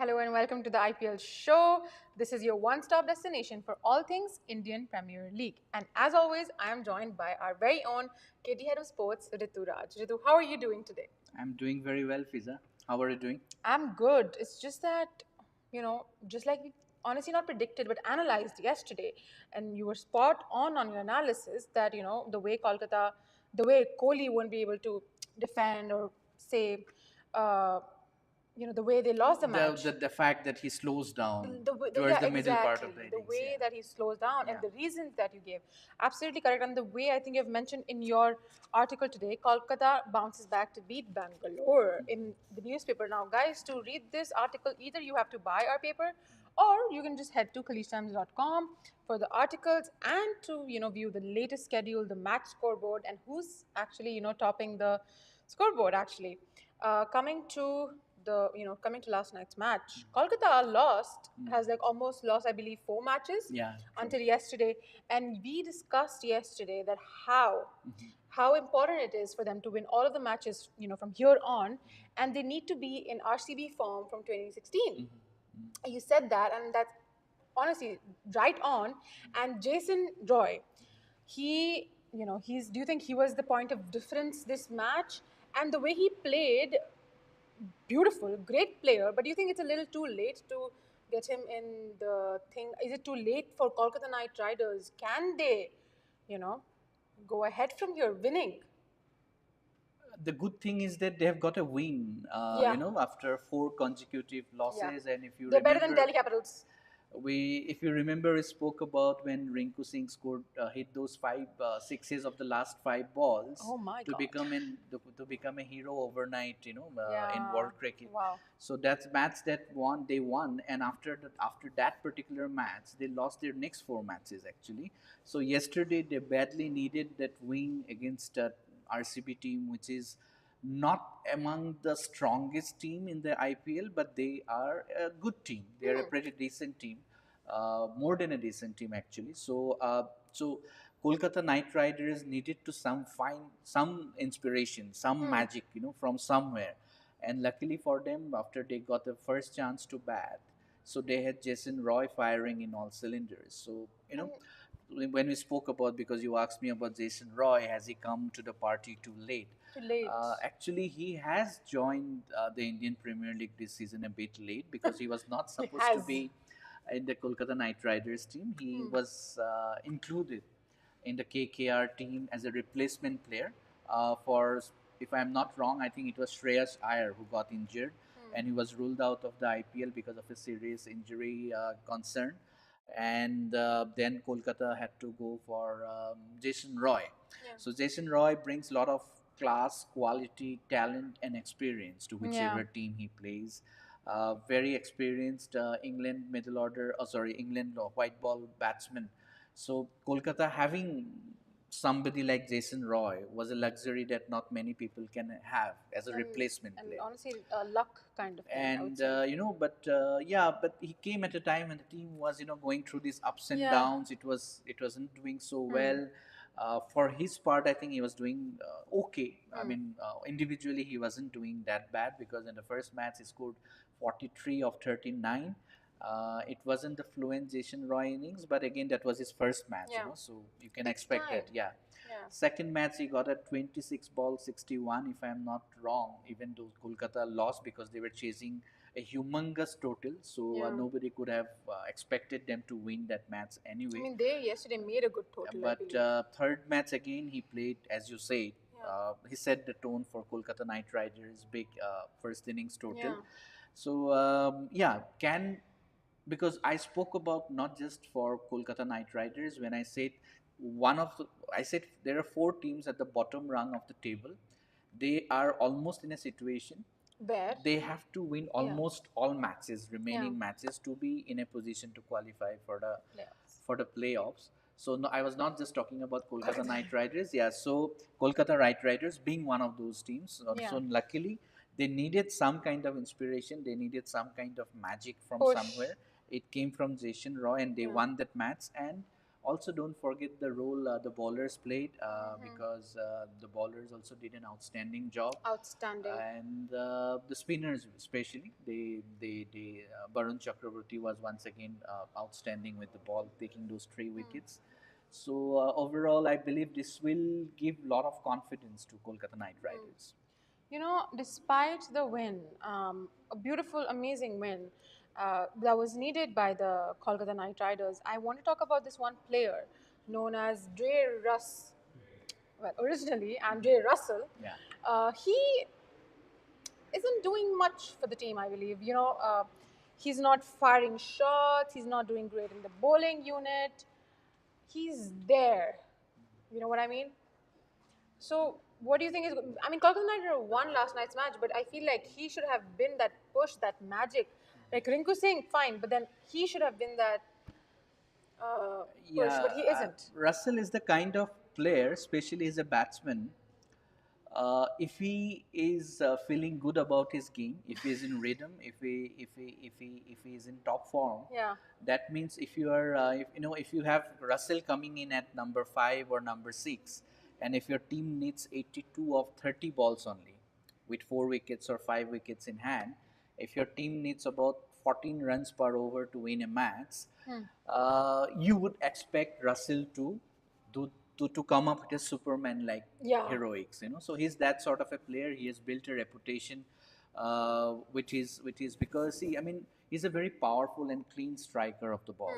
Hello and welcome to the IPL show. This is your one-stop destination for all things Indian Premier League. And as always, I am joined by our very own KT Head of Sports, Ritu Raj. Ritu, how are you doing today? I'm doing very well, Fiza. How are you doing? I'm good. It's just that, just like we honestly not predicted but analyzed yesterday, and you were spot on your analysis that, the way Kohli won't be able to defend or say, uh, the way they lost the The, match. the the fact that he slows down towards Yeah, the middle part exactly. of the The innings. way Yeah. that he slows down and Yeah. the reasons that you gave, absolutely correct. And the way I think you've mentioned in your article today, Kolkata bounces back to beat Bangalore in the newspaper. Now, guys, to read this article, either you have to buy our paper, or you can just head to khalishtimes.com for the articles and to view the latest schedule, the match scoreboard, and who's actually topping the scoreboard actually. Coming to last night's match, Kolkata lost has like almost lost, I believe, four matches Yeah. True. until yesterday, and we discussed yesterday that how important it is for them to win all of the matches, from here on, and they need to be in RCB form from 2016. You said that, and that's honestly right on. And Jason Roy, do you think he was the point of difference this match? And the way he played, beautiful, great player, but do you think it's a little too late to get him in the thing? Is it too late for Kolkata Knight Riders? Can they, you know, go ahead from here winning? The good thing is that they have got a win, Yeah, after four consecutive yeah. losses. And if you They're better than remember, Delhi Capitals. if you remember, we spoke about when Rinku Singh scored, hit those five sixes of the last five balls Oh my to God. become a hero overnight, in Yeah. world cricket. Wow. So that's match that they won, and after that particular match, they lost their next four matches actually. So yesterday they badly needed that win against RCB team, which is not among the strongest team in the IPL, but they are a good team. They are a pretty decent team, more than a decent team actually. So Kolkata Knight Riders needed to find some inspiration, some magic, from somewhere, and luckily for them, after they got the first chance to bat, so they had Jason Roy firing in all cylinders. So when we spoke about, because you asked me about Jason Roy, has he come to the party too late? Too late. Actually, he has joined the Indian Premier League this season a bit late, because he was not He supposed to has. be in the Kolkata Knight Riders team. He was included in the KKR team as a replacement player for, if I'm not wrong, I think it was Shreyas Iyer who got injured, and he was ruled out of the IPL because of a serious injury concern. And then Kolkata had to go for Jason Roy. Yeah. So Jason Roy brings a lot of class, quality, talent, and experience to Yeah. whichever team he plays. Very experienced England middle order, England white ball batsman. So Kolkata having somebody like Jason Roy was a luxury that not many people can have as a And replacement and player. honestly, luck kind of thing, I would And say. but he came at a time when the team was going through these ups and Yeah. downs. It wasn't doing so well. For his part, I think he was doing okay. I mean, individually he wasn't doing that bad, because in the first match he scored 43 of 39. It wasn't the fluent Jason Roy innings, but again, that was his first match, Yeah. so you can Takes expect time. that. Yeah. Yeah. Second match, he got a 26 ball 61, if I'm not wrong, even though Kolkata lost because they were chasing a humongous total. So Yeah. nobody could have expected them to win that match I anyway. mean, they yesterday made a good total, I But believe. third match again, he played, as you say, Yeah. he set the tone for Kolkata Knight Riders' big first innings total. Yeah. So because I spoke about not just for Kolkata Knight Riders when I said I said there are four teams at the bottom rung of the table. They are almost in a situation Where? they have to win Yeah. almost all matches, Yeah. remaining matches, to be in a position to qualify Playoffs. for the playoffs. So no, I was not just talking about Kolkata Knight Riders. Yeah, so Kolkata Knight Riders being one of those teams. Yeah. So luckily, they needed some kind of inspiration. They needed some kind of magic from Push. somewhere. It came from Jason Roy, and they Yeah. won that match. And Also, don't forget the role the bowlers played, Mhm. because the bowlers also did an outstanding job, Outstanding. and the spinners especially. Varun Chakravarthy was once again outstanding with the ball, taking those three wickets. So overall, I believe this will give a lot of confidence to Kolkata Knight Riders. Despite the win, a beautiful, amazing win that was needed by the Kolkata Knight Riders, I want to talk about this one player known as Dre Russ. Well, originally Andre Russell. Yeah. He isn't doing much for the team, I believe. He's not firing shots. He's not doing great in the bowling unit. He's there. You know what I mean? So, what do you think is? I mean, Kolkata Knight Riders won last night's match, but I feel like he should have been that push, that magic. Like Rinku Singh, fine, but then he should have been that push, Yeah, but he isn't. Russell is the kind of player, especially as a batsman. If he is feeling good about his game, if he is in rhythm, if he is in top form, Yeah. that means if you are, if you have Russell coming in at number 5 or number 6, and if your team needs 82 of 30 balls only, with 4 wickets or 5 wickets in hand, if your team needs about 14 runs per over to win a match, you would expect Russell do to come up with a Superman like Yeah. heroics. So he's that sort of a player. He has built a reputation, which is because he's a very powerful and clean striker of the ball.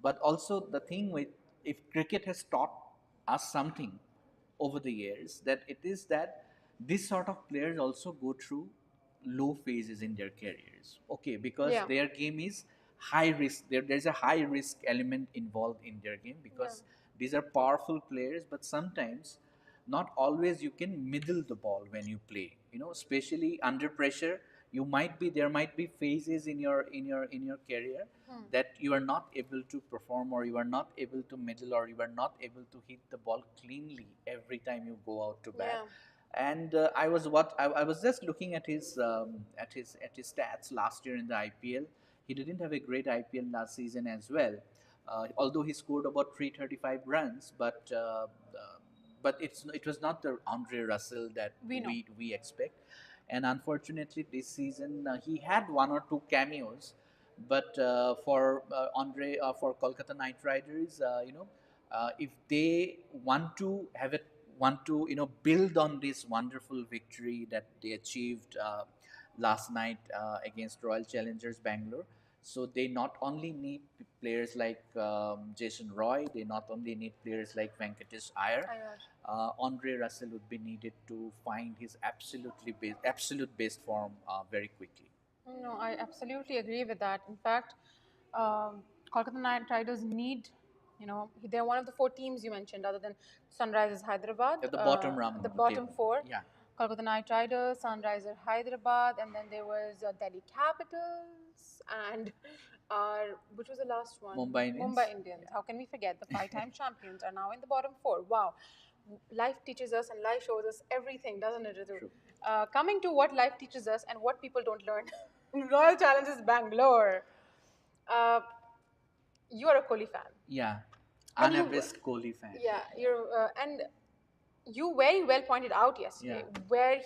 But also the thing with, if cricket has taught us something over the years, that it is that this sort of players also go through low phases in their careers. Okay, because Yeah. their game is high risk. There's a high risk element involved in their game, because these are powerful players, but sometimes not always you can middle the ball when you play. Especially under pressure, there might be phases in your career that you are not able to perform, or you are not able to middle, or you are not able to hit the ball cleanly every time you go out to bat. Yeah. And I was just looking at his stats last year in the IPL. He didn't have a great IPL last season as well, although he scored about 335 runs. But it was not the Andre Russell that We know. we expect. And unfortunately, this season he had one or two cameos, but for Kolkata Knight Riders, if they want to build on this wonderful victory that they achieved last night against Royal Challengers Bangalore. So they not only need players like Jason Roy, they not only need players like Venkatesh Iyer. Andre Russell would be needed to find his absolute best form very quickly. No, I absolutely agree with that. In fact, Kolkata Knight Riders need, they're one of the four teams you mentioned, other than Sunrisers Hyderabad, At the bottom the round of the bottom table. four. Yeah. Kolkata Knight Riders, Sunriser Hyderabad, and then there was Delhi Capitals, and which was the last one? Mumbai Indians. Mumbai Indians. How can we forget? The five-time champions are now in the bottom four. Wow. Life teaches us and life shows us everything, doesn't it, Ritu? True. Coming to what life teaches us and what people don't learn. Royal Challengers Bangalore. Uh, you are a Kohli fan. Yeah. And I'm a you- best Kohli fan. Yeah, and you very well pointed out yesterday where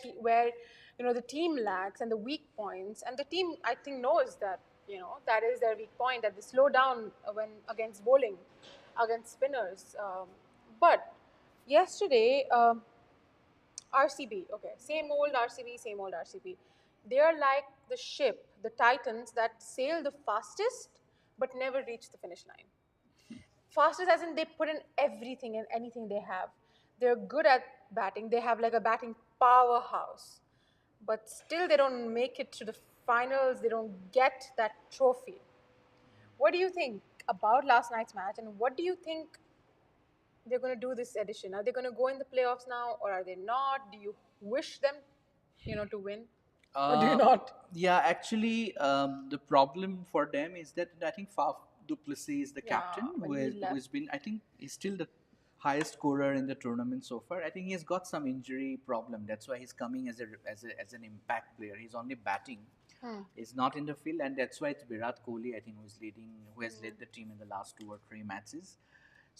the team lacks and the weak points, and the team I think knows that that is their weak point, that they slow down when against bowling, against spinners. But yesterday, RCB, okay, same old RCB, same old RCB. They are like the ship, the Titans that sail the fastest but never reach the finish line. Fastest as in they put in everything and anything they have. They're good at batting. They have like a batting powerhouse. But still they don't make it to the finals. They don't get that trophy. What do you think about last night's match, and what do you think they're going to do this edition? Are they going to go in the playoffs now, or are they not? Do you wish them, to win, or do you not? Yeah, actually, the problem for them is that I think Faf Duplessis is the Yeah, captain, when he who has left. been, I think, he's still the highest scorer in the tournament so far. I think he has got some injury problem. That's why he's coming as an impact player. He's only batting. He's not in the field, and that's why it's Virat Kohli, I think, who has led the team in the last 2 or 3 matches.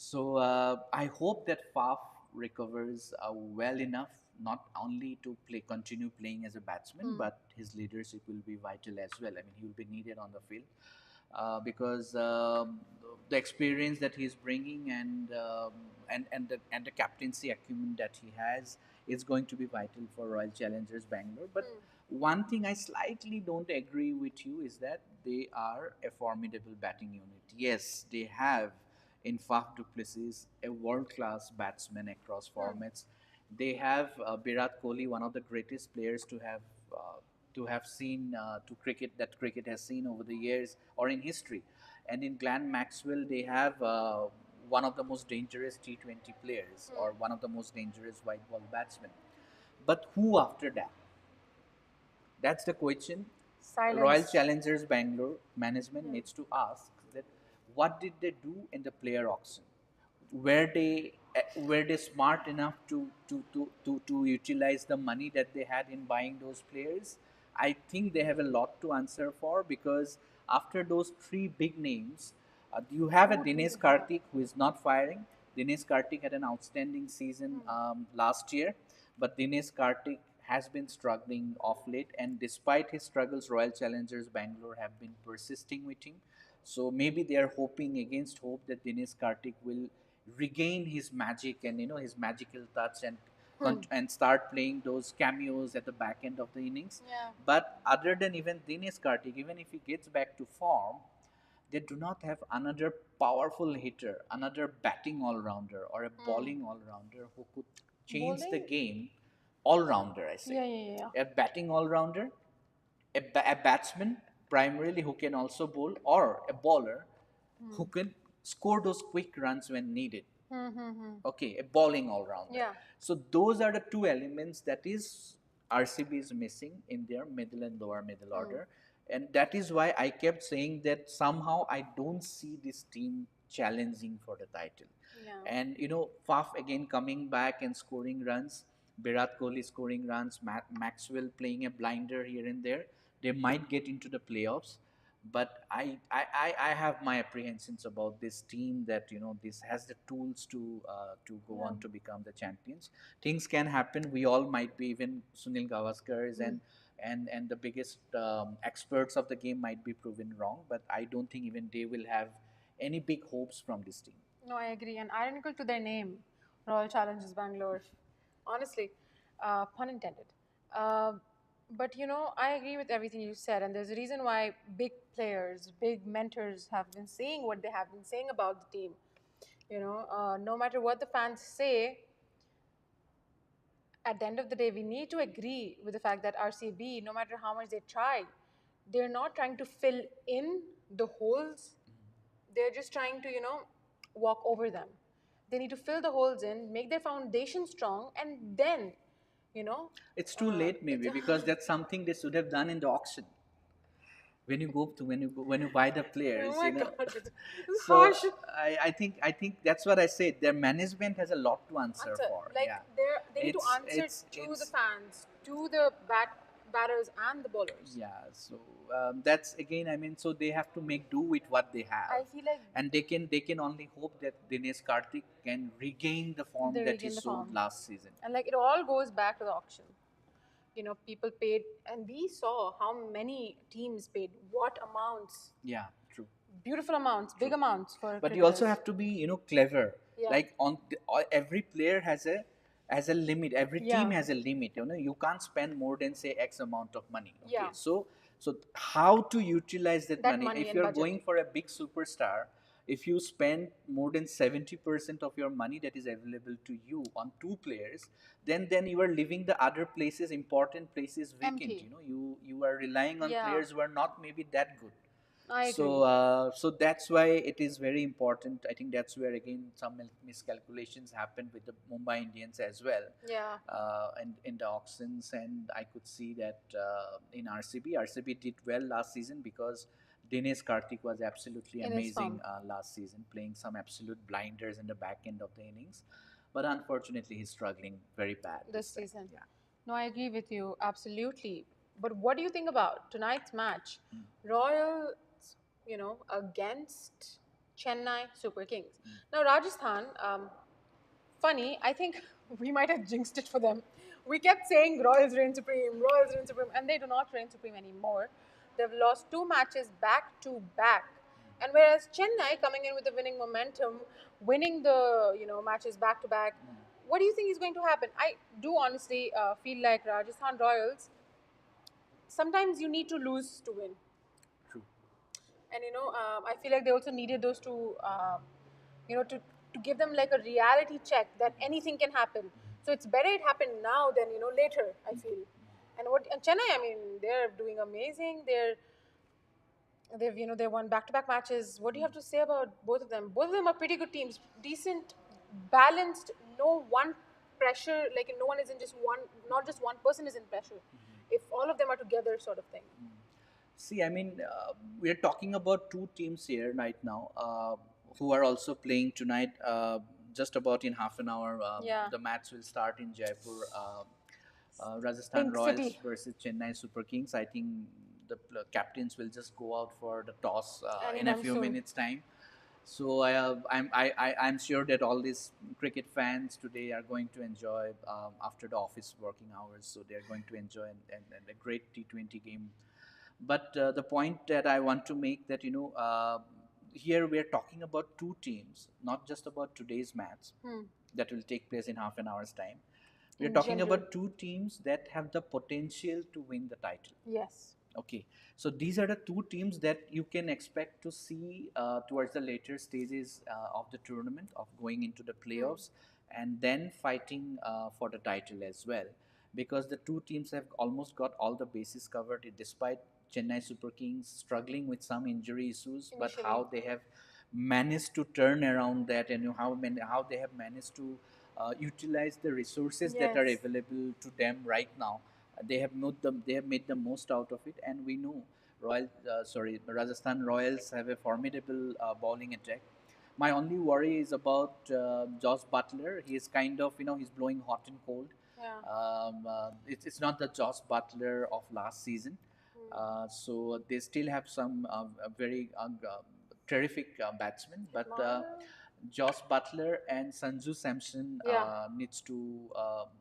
So I hope that Faf recovers well enough, not only to continue playing as a batsman, Hmm. but his leadership will be vital as well. I mean, he will be needed on the field because the experience that he's bringing and the captaincy acumen that he has is going to be vital for Royal Challengers Bangalore. But Hmm. one thing I slightly don't agree with you is that they are a formidable batting unit. Yes, they have in Faf du Plessis a world-class batsman across Hmm. formats. They have Virat Kohli, one of the greatest players to have seen to cricket that cricket has seen over the years or in history. And in Glenn Maxwell, they have one of the most dangerous T20 players Hmm. or one of the most dangerous white ball batsmen. But who after that? That's the question Royal Silence. Challengers Bangalore management Hmm. needs to ask that what did they do in the player auction? Were they smart enough to utilize the money that they had in buying those players? I think they have a lot to answer for because after those three big names, you have a Who do they Dinesh have? Karthik who is not firing. Dinesh Karthik had an outstanding season Hmm. last year, but Dinesh Karthik has been struggling off late, and despite his struggles, Royal Challengers Bangalore have been persisting with him. So maybe they are hoping against hope that Dinesh Karthik will regain his magic and his magical touch Hmm. and start playing those cameos at the back end of the innings. Yeah. But other than even Dinesh Karthik, even if he gets back to form, they do not have another powerful hitter, another batting all rounder or a Hmm. bowling all rounder who could change the Bowling? game all rounder. I say Yeah, yeah, yeah. a batting all rounder, a batsman primarily who can also bowl, or a bowler who Hmm. can score those quick runs when needed. Hmm. Hmm. Hmm. Okay, a bowling all rounder. Yeah. So those are the two elements that is RCB is missing in their middle and lower middle Hmm. order, and that is why I kept saying that somehow I don't see this team challenging for the title. Yeah. And Faf again coming back and scoring runs, Virat Kohli scoring runs, Maxwell playing a blinder here and there. They might get into the playoffs, but I have my apprehensions about this team that this has the tools to go Yeah. on to become the champions. Things can happen. We all might be even Sunil Gavaskars Hmm. and the biggest experts of the game might be proven wrong, but I don't think even they will have any big hopes from this team. No, I agree. And ironical to their name, Royal Challengers Bangalore. Honestly, pun intended. Uh, but I agree with everything you said, and there's a reason why big players, big mentors have been saying what they have been saying about the team. No matter what the fans say, at the end of the day, we need to agree with the fact that RCB, no matter how much they try, they're not trying to fill in the holes. They're just trying to, walk over them. They need to fill the holes in, make their foundation strong, and then, you know, It's too late it's maybe because that's something they should have done in the auction when you buy the oh players. my god, it's So harsh I think that's what I said. Their management has a lot to answer answer. for. Like Yeah, they need to answer to the it's fans, to the batters and the bowlers. yeah. So that's again. I mean, so they have to make do with what they have, I feel like and they can only hope that Dinesh Karthik can regain the form they that he regain the showed form, last season. and like it all goes back to the auction. People paid, and we saw how many teams paid what amounts, Yeah, true. beautiful amounts, big True. amounts for But you also cricketers. have to be clever. Yeah, Like every player has a limit. Every team yeah, has a limit. You can't spend more than say X amount of money. Okay, yeah. so how to utilize that That money? money If and you're budget. going for a big superstar, if you spend more than 70% of your money that is available to you on two players, then you are leaving the other places, important places vacant. Empty. You are relying on Yeah, players who are not maybe that good. I So, agree. so that's why it is very important. I think that's where again some miscalculations happened with the Mumbai Indians as well, Yeah, and in the auctions. And I could see that in RCB did well last season because Dinesh Karthik was absolutely in his amazing form last season, playing some absolute blinders in the back end of the innings. But unfortunately, he's struggling very bad this this time. season. Yeah. No, I agree with you absolutely. But what do you think about tonight's match? Mm. Royals, against. Chennai Super Kings. Now, Rajasthan, funny, I think we might have jinxed it for them. We kept saying Royals reign supreme, Royals reign supreme, and they do not reign supreme anymore. They've lost two matches back to back. And whereas Chennai coming in with the winning momentum, winning the matches back to back, what do you think is going to happen? I do honestly feel like Rajasthan Royals. Sometimes you need to lose to win. True. And I feel like they also needed those two to give them like a reality check that anything can happen. So it's better it happened now than later, I feel. And Chennai, I mean, they're doing amazing. They won back-to-back matches. What do you have to say about both of them? Both of them are pretty good teams, decent, balanced. No one pressure, like no one is in just one, not just one person is in pressure. If all of them are together, sort of thing. See, I mean, we're talking about two teams here right now who are also playing tonight. Just about in half an hour, Yeah. the match will start in Jaipur. Rajasthan Pink Royals City. versus Chennai Super Kings. I think the captains will just go out for the toss in a Anytime few soon. minutes' time. So I'm sure that all these cricket fans today are going to enjoy after the office working hours. So they're going to enjoy and a great T20 game. But the point that I want to make that here we are talking about two teams, not just about today's match that will take place in half an hour's time. We are In talking general. about two teams that have the potential to win the title. Yes. Okay, so these are the two teams that you can expect to see towards the later stages of the tournament, of going into the playoffs, and then fighting for the title as well. Because the two teams have almost got all the bases covered, despite Chennai Super Kings struggling with some injury issues, but Initially. how they have managed to turn around that, and how they have managed to utilize the resources that are Yes. available to them right now. They have made the most out of it, and we know Rajasthan Royals have a formidable bowling attack. My only worry is about Josh Butler. He is kind of he's blowing hot and cold. Yeah. It's not the Josh Butler of last season. So they still have some very terrific batsmen, but Josh Butler and Sanju Samson Yeah. needs to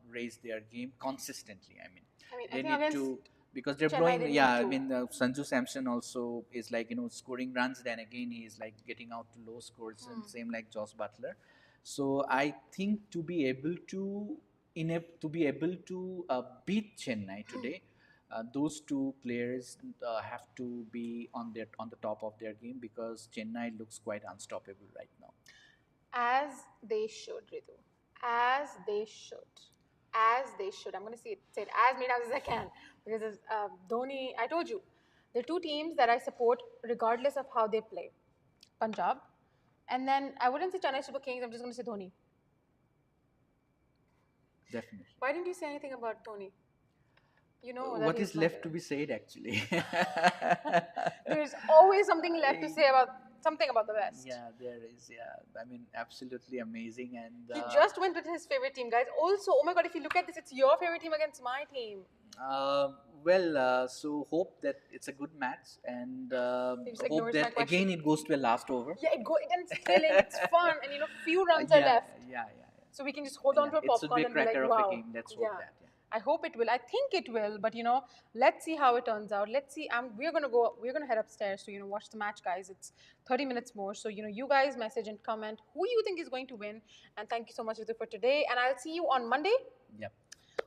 raise their game consistently. I mean, I they think need against to, because they're Chennai blowing. they Yeah, need I to. mean, Sanju Samson also is like scoring runs. Then again, he is like getting out to low scores, and same like Josh Butler. So I think to be able to beat Chennai today, those two players have to be on the top of their game, because Chennai looks quite unstoppable right now. As they should, Ritu. As they should. As they should. I'm going to say it as many times as I can. Because Dhoni, I told you, there are two teams that I support regardless of how they play. Punjab. And then I wouldn't say Chennai Super Kings, I'm just going to say Dhoni. Definitely. Why didn't you say anything about Dhoni? You know that What he's is left to be said, actually? There's always something left to say about something about the West. Yeah, there is. Yeah, I mean, absolutely amazing, and He just went with his favorite team, guys. Also, oh my god, if you look at this, it's your favorite team against my team. uh, so hope that it's a good match, and He just hope ignores my that question. again it goes to a last over. Yeah, and it's thrilling, it's fun, and few runs are Yeah, left. yeah, yeah. So we can just hold on to our It should be popcorn a and be like, cracker of a wow. game. Let's hope Yeah. that. Yeah. I hope it will. I think it will, but let's see how it turns out. Let's see. We're gonna head upstairs to watch the match, guys. It's 30 minutes more. So you guys message and comment who you think is going to win. And thank you so much, Ritu, for today. And I'll see you on Monday. Yep.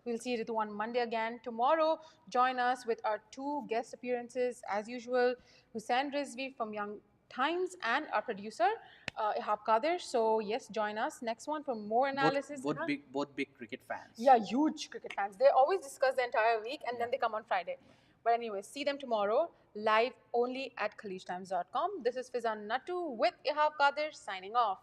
We'll see Ritu on Monday again. Tomorrow, join us with our two guest appearances as usual, Hussain Rizvi from Young Times and our producer, Ihab Kadir. So yes, join us next one for more analysis. Both big cricket fans. Yeah, huge cricket fans. They always discuss the entire week and then they come on Friday. But anyway, see them tomorrow live only at khalijtimes.com. This is Fizan Nattu with Ihab Kadir signing off.